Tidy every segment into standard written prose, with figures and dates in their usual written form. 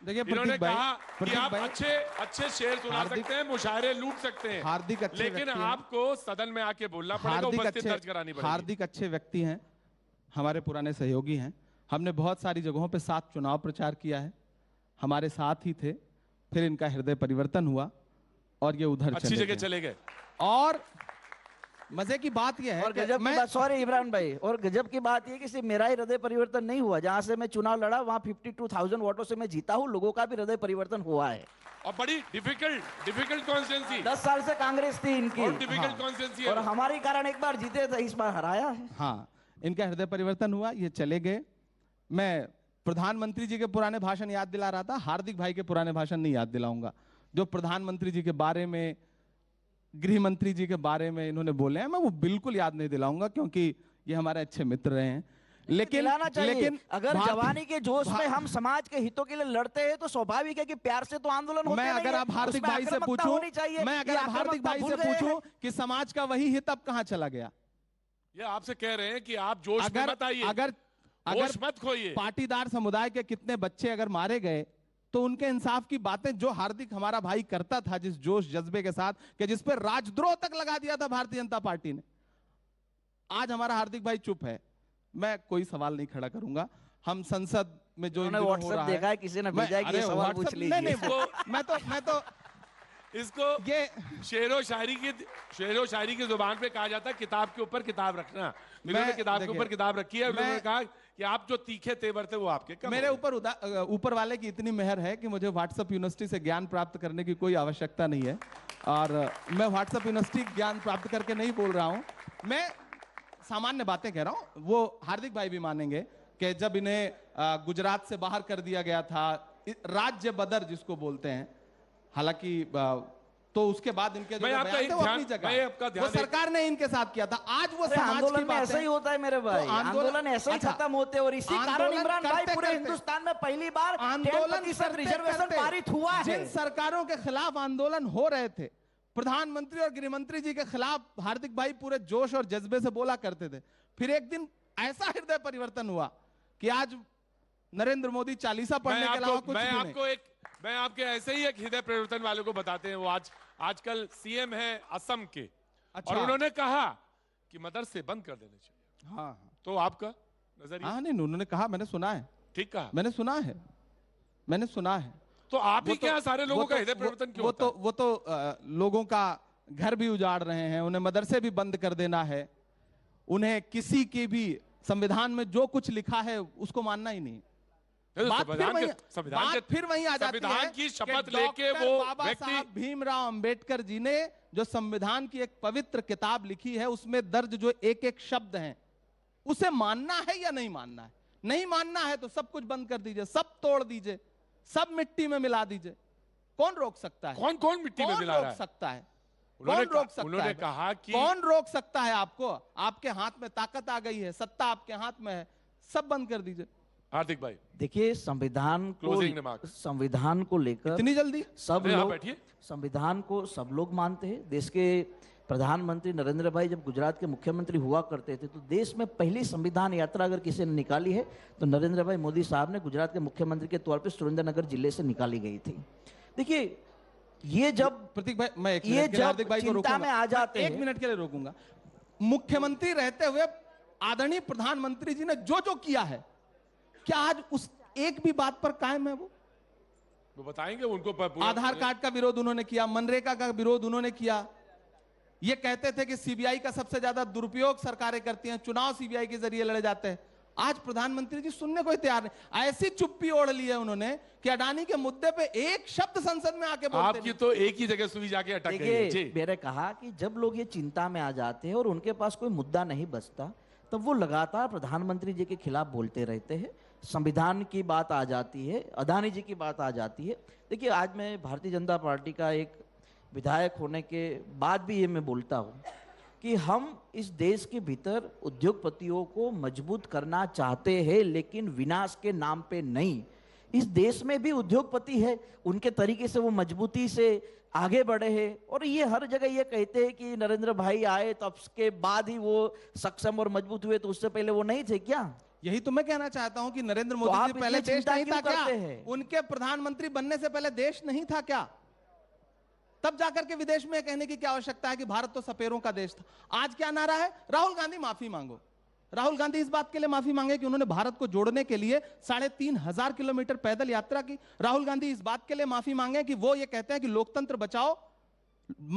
देखिए इन्होंने कहा कि आप भाई, अच्छे शेर सुना सकते हैं, मुशायरे लूट सकते हैं, हार्दिक अच्छे लेकिन व्यक्ति हैं। आपको सदन में आके बोलना पड़ेगा, उपस्थिति दर्ज करानी पड़ेगी। हार्दिक अच्छे व्यक्ति हैं, हमारे पुराने सहयोगी हैं। हमने बहुत सारी जगहों पे साथ चुनाव प्रचार किया है, हमारे साथ ही थे। फिर इनका हृदय परिवर्तन हुआ और ये उधर अच्छी जगह चले गए। और मजे की बात यह है, और गजब की बात, सॉरी इमरान भाई, और गजब की बात यह कि सिर्फ मेरा ही हृदय परिवर्तन नहीं हुआ, जहां से मैं चुनाव लड़ा वहां 52,000 वोटों से मैं जीता हूं, लोगों का भी हृदय परिवर्तन हुआ है। और बड़ी डिफिकल्ट कॉन्स्टिट्यूंसी, 10 साल से कांग्रेस थी इनकी, डिफिकल्ट कॉन्स्टिट्यूंसी, और हमारे कारण एक बार जीते थे, इस बार हराया है। हाँ, इनका हृदय परिवर्तन हुआ, ये चले गए। मैं प्रधानमंत्री जी के पुराने भाषण याद दिला रहा था, हार्दिक भाई के पुराने भाषण नहीं याद दिलाऊंगा। जो प्रधानमंत्री जी के बारे में, गृह मंत्री जी के बारे में इन्होंने बोले हैं, मैं वो बिल्कुल याद नहीं दिलाऊंगा, क्योंकि ये हमारे अच्छे मित्र रहे हैं। लेकिन अगर जवानी के जोश में हम समाज के हितों के लिए लड़ते हैं तो स्वाभाविक है कि प्यार से तो आंदोलन होते मैं नहीं अगर है। आप हार्दिक भाई से पूछूं, मैं अगर आप हार्दिक भाई से पूछूं कि समाज का वही हित अब कहां चला गया, ये आपसे कह रहे हैं कि आप जोश में मत आइए, अगर मत खोइए। पाटीदार समुदाय के कितने बच्चे अगर मारे गए तो उनके इंसाफ की बातें जो हार्दिक हमारा भाई करता था, जिस जोश जज्बे के साथ, कि जिस पर राजद्रोह तक लगा दिया था भारतीय जनता पार्टी ने, आज हमारा हार्दिक भाई चुप है। मैं कोई सवाल नहीं खड़ा करूंगा। हम संसद में जो व्हाट्सएप देखा है, किसी ने भेजा है कि ये सवाल पूछ लीजिए। नहीं, मैं तो इसको ये शेरो शायरी की जुबान पे कहा जाता है किताब के ऊपर किताब रखना। मैंने किताब के ऊपर किताब रखी है। मैंने कहा कि आप जो तीखे तेवर थे वो आपके, मेरे ऊपर वाले की इतनी मेहर है कि मुझे व्हाट्सएप यूनिवर्सिटी से ज्ञान प्राप्त करने की कोई आवश्यकता नहीं है, और मैं व्हाट्सएप यूनिवर्सिटी ज्ञान प्राप्त करके नहीं बोल रहा हूं। मैं सामान्य बातें कह रहा हूं। वो हार्दिक भाई भी मानेंगे कि जब इन्हें गुजरात से बाहर कर दिया गया था, राज्य बदर जिसको बोलते हैं, हालांकि तो उसके बाद इनके जो बयान थे वो अपनी जगह, वो सरकार ने इनके साथ किया था। आज वो समाज की बात ऐसा ही होता है मेरे भाई, आंदोलन ऐसे ही खत्म होते हैं, और इसी कारण इमरान भाई पूरे हिंदुस्तान में पहली बार आंदोलन रिजर्वेशन पारित हुआ है। जिन सरकारों के खिलाफ आंदोलन हो रहे थे, प्रधानमंत्री और गृह मंत्री जी के खिलाफ हार्दिक भाई पूरे जोश और जज्बे से बोला करते थे। फिर एक दिन ऐसा हृदय परिवर्तन हुआ कि आज नरेंद्र मोदी चालीसा पढ़ने के अलावा कुछ नहीं। मैं आपके ऐसे ही एक हृदय परिवर्तन वाले को बताते हैं। वो आजकल सीएम है असम के, और उन्होंने कहा कि मदरसे बंद कर देने चाहिए। हाँ, तो आपका नजरिया? हाँ, नहीं, उन्होंने कहा, मैंने सुना है। ठीक कहा, मैंने सुना है। तो आप ही क्या सारे लोगों का हृदय परिवर्तन क्यों होता है? वो तो लोगों का घर भी उजाड़ रहे हैं, उन्हें मदरसे भी बंद कर देना है, उन्हें किसी की भी संविधान में जो कुछ लिखा है उसको मानना ही नहीं। बात फिर वहीं आ जाती है की शपथ लेके वो बाबा साहब भीमराव अंबेडकर जी ने जो संविधान की एक पवित्र किताब लिखी है, उसमें दर्ज जो एक एक शब्द हैं, उसे मानना है या नहीं मानना है? नहीं मानना है तो सब कुछ बंद कर दीजिए, सब तोड़ दीजिए, सब मिट्टी में मिला दीजिए। कौन रोक सकता है? कौन मिट्टी में मिला रहा है? सकता है? कौन रोक सकता है? उन्होंने कहा कि कौन रोक सकता है आपको? आपके हाथ में ताकत आ गई है, सत्ता आपके हाथ में है, सब बंद कर दीजिए। हार्दिक भाई, देखिए, संविधान को लेकर इतनी जल्दी सब लोग, संविधान को सब लोग मानते हैं। देश के प्रधानमंत्री नरेंद्र भाई जब गुजरात के मुख्यमंत्री हुआ करते थे, तो देश में पहली संविधान यात्रा अगर किसी ने निकाली है तो नरेंद्र भाई मोदी साहब ने गुजरात के मुख्यमंत्री के तौर पर सुरेंद्रनगर जिले से निकाली गई थी। देखिए, ये जब प्रतीक भाई, मैं हार्दिक भाई को चिंता में आ जाते हैं, 1 मिनट के लिए रोकूंगा। मुख्यमंत्री रहते हुए आदरणीय प्रधानमंत्री जी ने जो जो किया है, क्या आज उस एक भी बात पर कायम है? वो बताएंगे उनको। आधार कार्ड का विरोध उन्होंने किया, मनरेगा का विरोध उन्होंने किया। ये कहते थे कि सीबीआई का सबसे ज्यादा दुरुपयोग सरकारें करती हैं, चुनाव सीबीआई के जरिए लड़े जाते हैं। आज प्रधानमंत्री जी सुनने को तैयार नहीं। ऐसी चुप्पी ओढ़ ली है उन्होंने कि अडानी के मुद्दे पे एक शब्द संसद में आके बोलते आपकी तो एक ही जगह सुई जाके अटक गई है। मैंने कहा कि जब लोग ये चिंता में आ जाते हैं और उनके पास कोई मुद्दा नहीं बचता, तब वो लगातार प्रधानमंत्री जी के खिलाफ बोलते रहते हैं। संविधान की बात आ जाती है, अडानी जी की बात आ जाती है। देखिए, आज मैं भारतीय जनता पार्टी का एक विधायक होने के बाद भी ये मैं बोलता हूँ कि हम इस देश के भीतर उद्योगपतियों को मजबूत करना चाहते हैं, लेकिन विनाश के नाम पे नहीं। इस देश में भी उद्योगपति है, उनके तरीके से वो मजबूती से आगे बढ़े हैं, और ये हर जगह ये कहते हैं कि नरेंद्र भाई आए तो उसके बाद ही वो सक्षम और मजबूत हुए, तो उससे पहले वो नहीं थे क्या? यही तो मैं कहना चाहता हूं कि नरेंद्र मोदी आप जी पहले इतनी देश चिंता नहीं क्यों था क्या? करते हैं? उनके प्रधानमंत्री बनने से पहले देश नहीं था क्या? तब जाकर के विदेश में कहने की क्या आवश्यकता है कि भारत तो सपेरों का देश था? आज क्या नारा है? राहुल गांधी माफी मांगो। राहुल गांधी इस बात के लिए माफी मांगे कि उन्होंने भारत को जोड़ने के लिए 3,500 किलोमीटर पैदल यात्रा की। राहुल गांधी इस बात के लिए माफी मांगे कि वो ये कहते हैं कि लोकतंत्र बचाओ।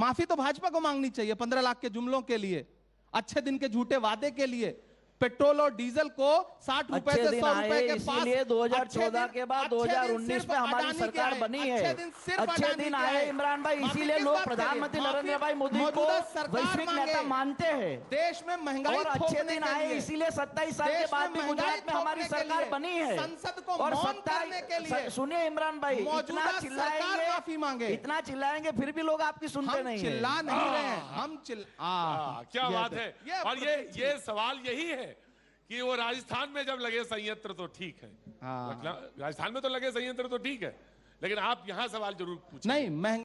माफी तो भाजपा को मांगनी चाहिए 15 लाख के जुमलों के लिए, अच्छे दिन के झूठे वादे के लिए, पेट्रोल और डीजल को 60 रुपए से 100 रुपए के पास। इसीलिए 2014 के बाद 2019 में हमारी सरकार बनी है। अच्छे दिन आए इमरान भाई, इसीलिए लोग प्रधानमंत्री नरेंद्र भाई मोदी को वैश्विक नेता मानते हैं। देश में महंगाई और अच्छे दिन आए इसीलिए 27 साल के बाद भी गुजरात में हमारी सरकार बनी है। संसद को और मौन करने के लिए सुनिए इमरान भाई, मौजूदा सरकार माफी मांगे, इतना चिल्लाएंगे फिर भी लोग आपकी सुनते नहीं। चिल्ला नहीं रहे हैं हम, क्या बात है। और ये सवाल यही है कि वो राजस्थान में जब लगे संयंत्र तो ठीक है, राजस्थान में तो लगे संयंत्र तो ठीक है, लेकिन आप यहां सवाल जरूर पूछें। नहीं,